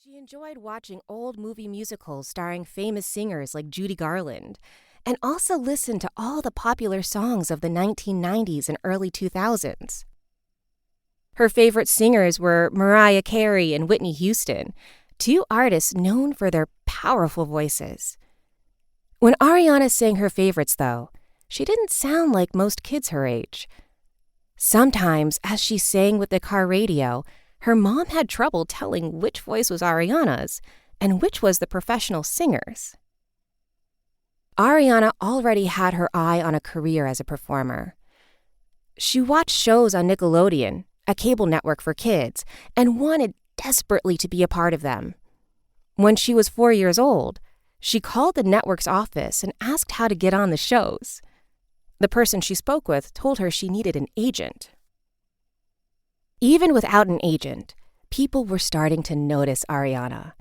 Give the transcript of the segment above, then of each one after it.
She enjoyed watching old movie musicals starring famous singers like Judy Garland, and also listened to all the popular songs of the 1990s and early 2000s. Her favorite singers were Mariah Carey and Whitney Houston, two artists known for their powerful voices. When Ariana sang her favorites, though, she didn't sound like most kids her age. Sometimes, as she sang with the car radio, her mom had trouble telling which voice was Ariana's and which was the professional singer's. Ariana already had her eye on a career as a performer. She watched shows on Nickelodeon, a cable network for kids, and wanted desperately to be a part of them. When she was 4 years old, she called the network's office and asked how to get on the shows. The person she spoke with told her she needed an agent. Even without an agent, people were starting to notice Ariana.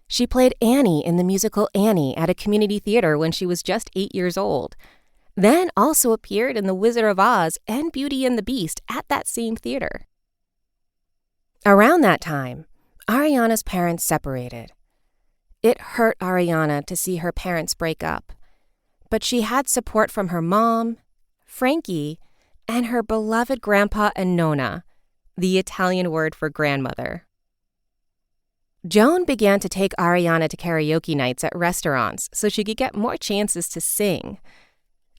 She played Annie in the musical Annie at a community theater when she was just 8 years old, then also appeared in The Wizard of Oz and Beauty and the Beast at that same theater. Around that time, Ariana's parents separated. It hurt Ariana to see her parents break up, but she had support from her mom, Frankie, and her beloved grandpa and nonna, the Italian word for grandmother. Joan began to take Ariana to karaoke nights at restaurants so she could get more chances to sing.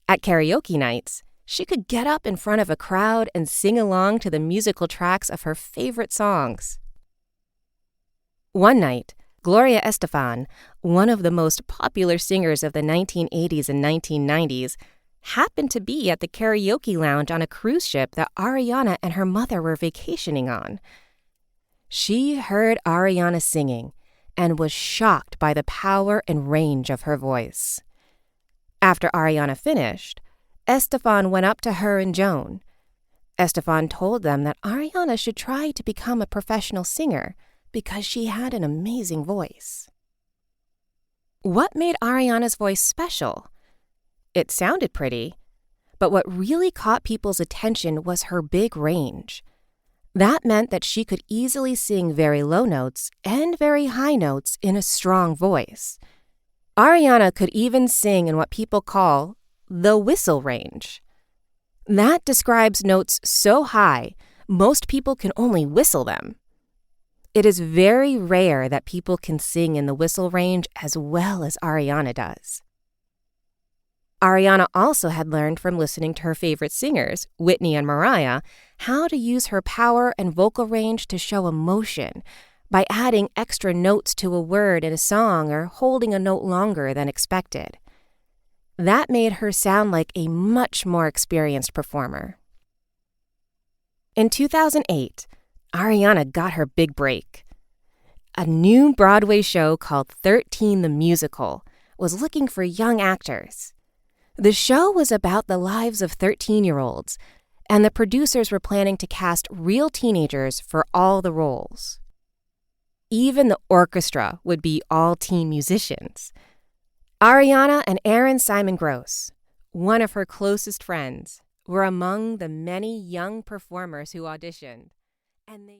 At karaoke nights, she could get up in front of a crowd and sing along to the musical tracks of her favorite songs. One night, Gloria Estefan, one of the most popular singers of the 1980s and 1990s, happened to be at the karaoke lounge on a cruise ship that Ariana and her mother were vacationing on. She heard Ariana singing and was shocked by the power and range of her voice. After Ariana finished, Estefan went up to her and Joan. Estefan told them that Ariana should try to become a professional singer because she had an amazing voice. What made Ariana's voice special? It sounded pretty, but what really caught people's attention was her big range. That meant that she could easily sing very low notes and very high notes in a strong voice. Ariana could even sing in what people call the whistle range. That describes notes so high, most people can only whistle them. It is very rare that people can sing in the whistle range as well as Ariana does. Ariana also had learned from listening to her favorite singers, Whitney and Mariah, how to use her power and vocal range to show emotion by adding extra notes to a word in a song or holding a note longer than expected. That made her sound like a much more experienced performer. In 2008, Ariana got her big break. A new Broadway show called 13 the Musical was looking for young actors. The show was about the lives of 13-year-olds, and the producers were planning to cast real teenagers for all the roles. Even the orchestra would be all teen musicians. Ariana and Aaron Simon Gross, one of her closest friends, were among the many young performers who auditioned, and they